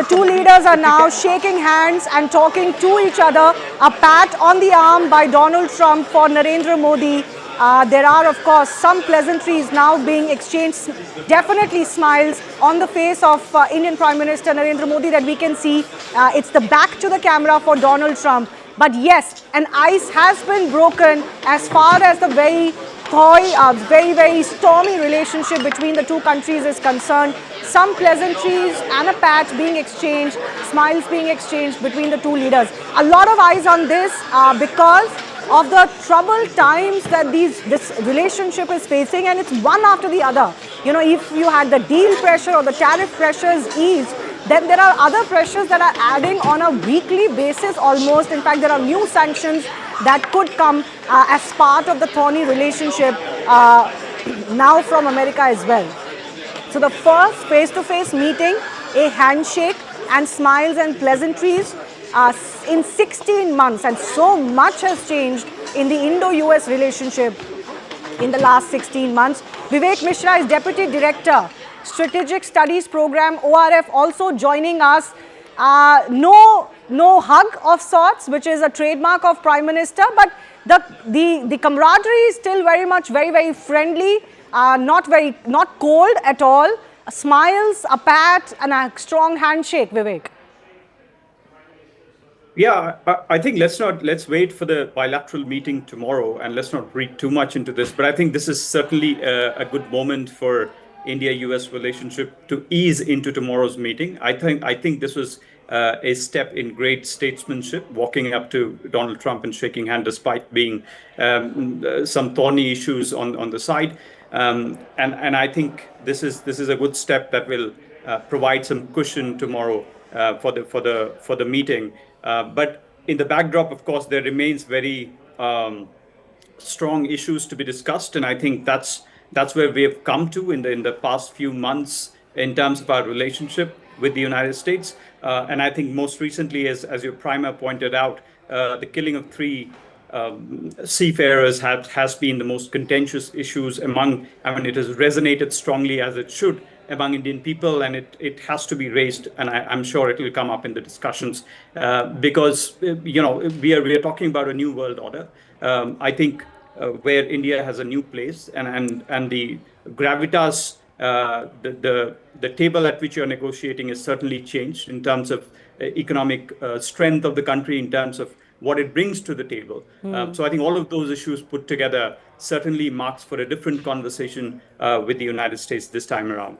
two leaders are now shaking hands and talking to each other. A pat on the arm by Donald Trump for Narendra Modi. There are, of course, some pleasantries now being exchanged. Definitely smiles on the face of Indian Prime Minister Narendra Modi that we can see. It's the back to the camera for Donald Trump. But yes, an ice has been broken as far as the very very stormy relationship between the two countries is concerned. Some pleasantries and a pat being exchanged, smiles being exchanged between the two leaders. A lot of eyes on this because of the troubled times that this relationship is facing, and it's one after the other. You know, if you had the deal pressure or the tariff pressures ease, then there are other pressures that are adding on a weekly basis almost. In fact, there are new sanctions that could come as part of the thorny relationship now from America as well. So the first face-to-face meeting, a handshake and smiles and pleasantries in 16 months, and so much has changed in the Indo-US relationship in the last 16 months. Vivek Mishra is Deputy Director, Strategic Studies Program, ORF, also joining us. No hug of sorts, which is a trademark of Prime Minister, but the camaraderie is still very much very friendly, not cold at all. Smiles, a pat, and a strong handshake, Vivek. Yeah, I think let's wait for the bilateral meeting tomorrow, and let's not read too much into this. But I think this is certainly a good moment for India-US relationship to ease into tomorrow's meeting. I think this was a step in great statesmanship, walking up to Donald Trump and shaking hand despite being some thorny issues on the side. And I think this is a good step that will provide some cushion tomorrow for the meeting. But in the backdrop, of course, there remains very strong issues to be discussed, and I think that's where we have come to in the past few months in terms of our relationship with the United States. And I think most recently, as your primer pointed out, the killing of 3 seafarers has been the most contentious issues among. I mean, it has resonated strongly, as it should, among Indian people, and it has to be raised, and I'm sure it will come up in the discussions because we are talking about a new world order. I think where India has a new place, and the gravitas, the table at which you're negotiating is certainly changed in terms of economic strength of the country, in terms of what it brings to the table. So I think all of those issues put together certainly marks for a different conversation with the United States this time around.